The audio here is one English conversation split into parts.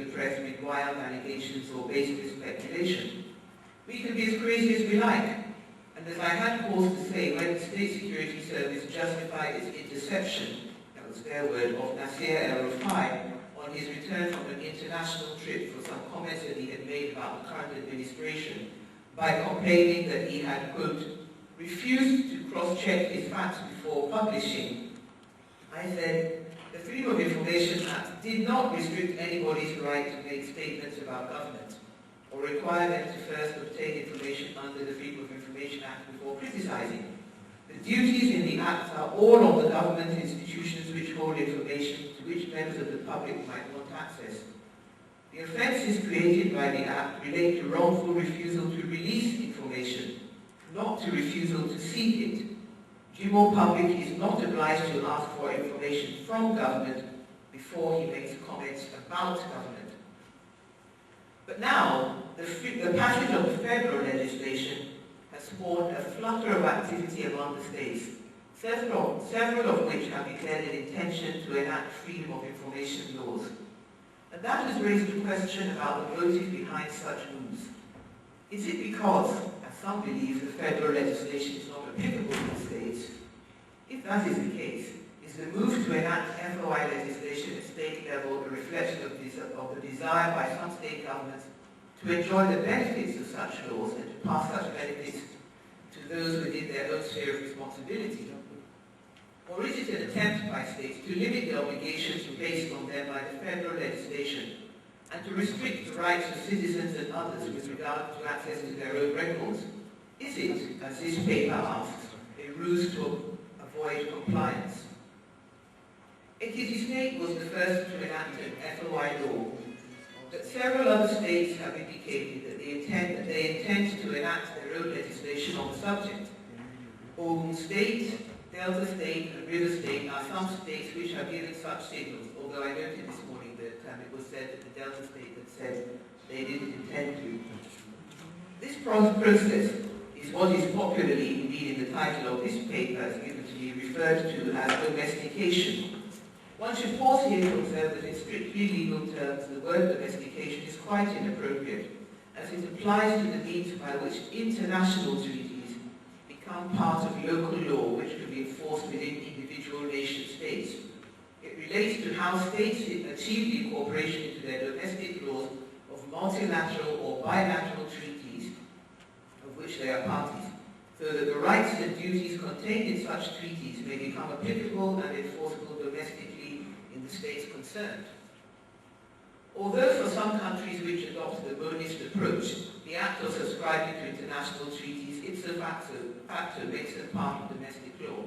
press with wild allegations or baseless speculation. We can be as crazy as we like, and as I had cause to say when the State Security Service justified its interception, that was their word, of Nasir El-Rufai on his return from an international trip for some comments that he had made about the current administration by complaining that he had, quote, refused to cross-check his facts before publishing. I said, the Freedom of Information Act did not restrict anybody's right to make statements about government or require them to first obtain information under the Freedom of Information Act before criticizing. The duties in the Act are all on the government institutions which hold information to which members of the public might want access. The offences created by the Act relate to wrongful refusal to release information, not to refusal to seek it. Jimo Public is not obliged to ask for information from government before he makes comments about government. But now, the passage of the federal legislation has spawned a flutter of activity among the states, several of which have declared an intention to enact freedom of information laws. And that has raised a question about the motive behind such moves. Is it because, as some believe, the federal legislation is not applicable to the states? If that is the case, is the move to enact FOI legislation at state level a reflection of the desire by some state governments to enjoy the benefits of such laws and to pass such benefits to those within their own sphere of responsibility? Or is it an attempt by states to limit the obligations placed on them by the federal legislation and to restrict the rights of citizens and others with regard to access to their own records? Is it, as this paper asks, a ruse to avoid compliance? Ekiti State was the first to enact an FOI law, but several other states have indicated that they intend to enact their own legislation on the subject. Ogun State, Delta State, and River State are some states which have given such signals, although I noted this morning that it was said that the Delta State had said they didn't intend to. This process is what is popularly, indeed in the title of this paper, as given to me, referred to as domestication. One should pause here to observe that in strictly legal terms, the word domestication is quite inappropriate, as it applies to the means by which international treaties become part of local law which can be enforced within individual nation-states. It relates to how states achieve the incorporation into their domestic laws of multilateral or bilateral treaties of which they are parties, so that the rights and duties contained in such treaties may become applicable and enforceable domestically in the states concerned. Although for some countries which adopt the monist approach, the act of subscribing to international treaties ipso facto makes them part of domestic law,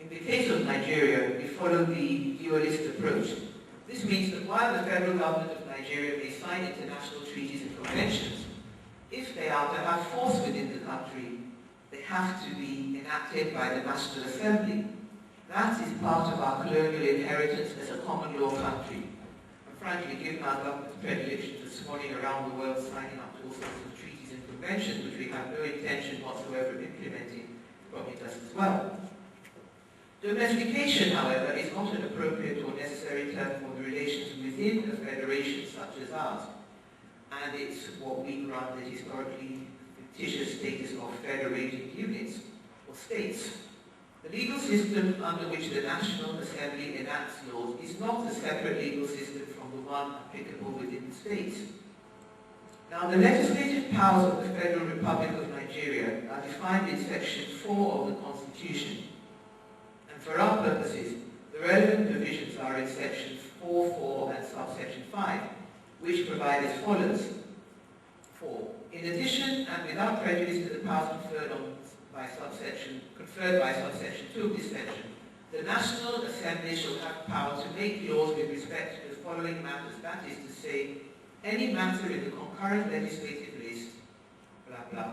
in the case of Nigeria, we follow the dualist approach. This means that while the federal government of Nigeria may sign international treaties and conventions, if they are to have force within the country, they have to be enacted by the National Assembly. That is part of our colonial inheritance as a common law country. And frankly, given our government's predilection to swanning around the world signing up to all sorts of treaties and conventions which we have no intention whatsoever of implementing, probably does as well. Domestication, however, is not an appropriate or necessary term for the relations within a federation such as ours, and it's what we grant the historically fictitious status of federated units or states. The legal system under which the National Assembly enacts laws is not a separate legal system from the one applicable within the states. Now, the legislative powers of the Federal Republic of Nigeria are defined in Section 4 of the Constitution. And for our purposes, the relevant provisions are in Section 4.4 and subsection 5, which provide as follows. 4. In addition, and without prejudice to the powers conferred by subsection 2 of this section, the National Assembly shall have power to make laws with respect to the following matters, that is to say, any matter in the concurrent legislative list, blah blah,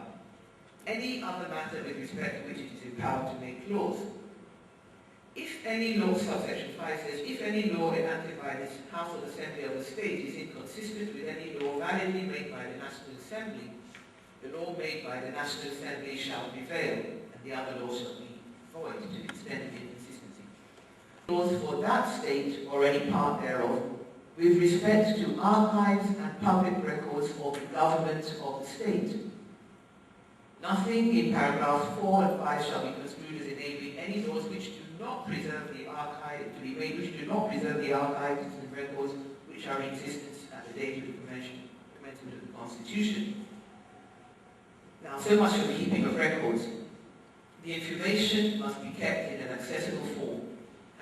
any other matter with respect to which it is empowered to make laws. If any law, subsection 5 says, if any law enacted by this House of Assembly of the State is inconsistent with any law validly made by the National Assembly, the law made by the National Assembly shall prevail, and the other law shall be void to the extent of inconsistency. Laws for that state or any part thereof with respect to archives and public records of the government of the state. Nothing in paragraphs 4 and 5 shall be construed as enabling any laws which do not preserve the archive, to be made which do not preserve the archives and records which are in existence at the date of the commencement of the Constitution. Now, so much for the keeping of records. The information must be kept in an accessible form.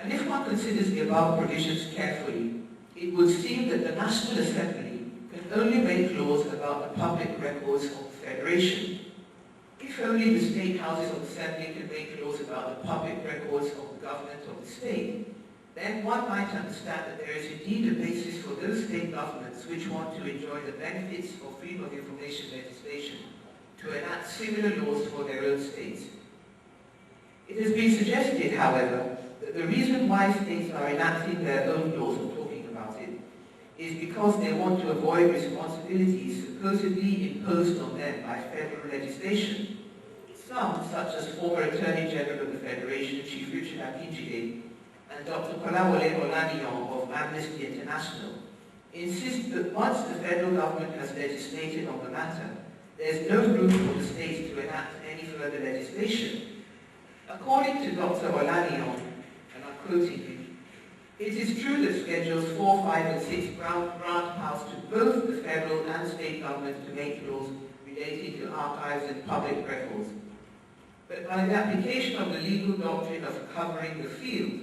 And if one considers the above provisions carefully, it would seem that the National Assembly can only make laws about the public records of the Federation. If only the state houses of assembly can make laws about the public records of the government of the state, then one might understand that there is indeed a basis for those state governments which want to enjoy the benefits of freedom of information legislation to enact similar laws for their own states. It has been suggested, however, that the reason why states are enacting their own laws or talking about it is because they want to avoid responsibilities supposedly imposed on them by federal legislation. Some, such as former Attorney General of the Federation, Chief Richard Akinjide, and Dr. Kolawole Olaniyan of Amnesty International, insist that once the federal government has legislated on the matter, there is no room for the states to enact any further legislation. According to Dr. Olaniyan, and I'm quoting him, it is true that Schedules 4, 5, and 6 grant powers to both the federal and state governments to make laws relating to archives and public records. But by the application of the legal doctrine of covering the field,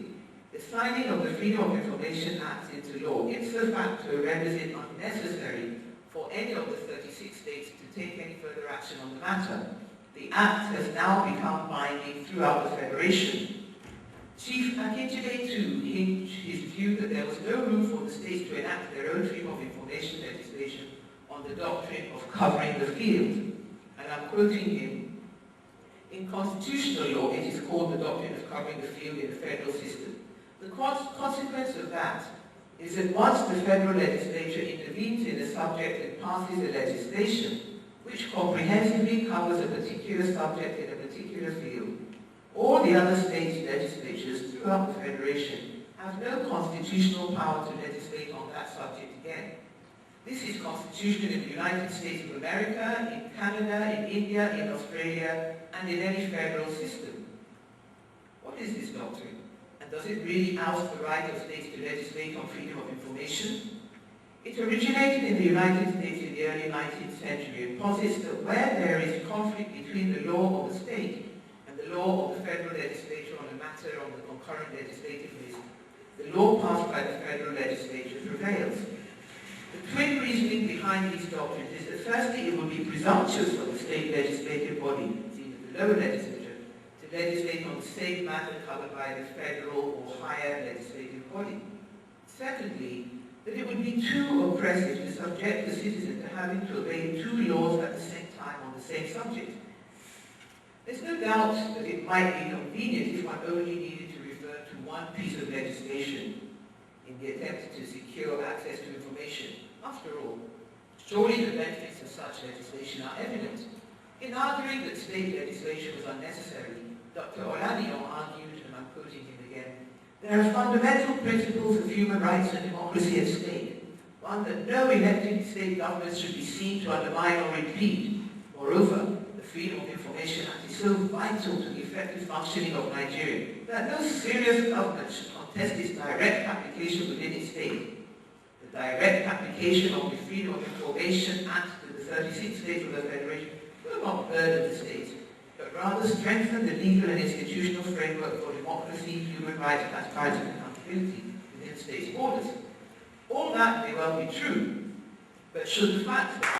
the signing of the Freedom of Information Act into law ipso facto renders it unnecessary for any of the 36 states to take any further action on the matter. The Act has now become binding throughout the Federation. Chief Akinjide, too, hinged his view that there was no room for the states to enact their own freedom of information legislation on the doctrine of covering the field. And I'm quoting him, in constitutional law, it is called the doctrine of covering the field in the federal system. The consequence of that is that once the federal legislature intervenes in a subject and passes a legislation which comprehensively covers a particular subject in a particular field, all the other states' legislatures throughout the Federation have no constitutional power to legislate on that subject again. This is constitutional in the United States of America, in Canada, in India, in Australia, and in any federal system. What is this doctrine? And does it really oust the right of states to legislate on freedom of information? It originated in the United States in the early 19th century and posits that where there is conflict between the law of the state and the law of the federal legislature on a matter on the concurrent legislative list, the law passed by the federal legislature prevails. The twin reasoning behind these doctrines is that firstly it would be presumptuous of the state legislative body, seen as the lower legislature, to legislate on the same matter covered by the federal or higher legislative body. Secondly, that it would be too oppressive to subject the citizen to having to obey two laws at the same time on the same subject. There's no doubt that it might be convenient if one only needed to refer to one piece of legislation in the attempt to secure access to information. After all, surely the benefits of such legislation are evident. In arguing that state legislation was unnecessary, Dr. Olaniyan argued, and I'm quoting him again, there are fundamental principles of human rights and democracy at stake. One, that no elected state government should be seen to undermine or impede. Moreover, the Freedom of Information Act is so vital to the effective functioning of Nigeria that no serious government should contest its direct application within its state. The direct application of the Freedom of Information Act to the 36 states of the Federation will not burden the states, but rather strengthen the legal and institutional framework for democracy, human rights, transparency, and accountability within states' borders. All that may well be true, but should the fact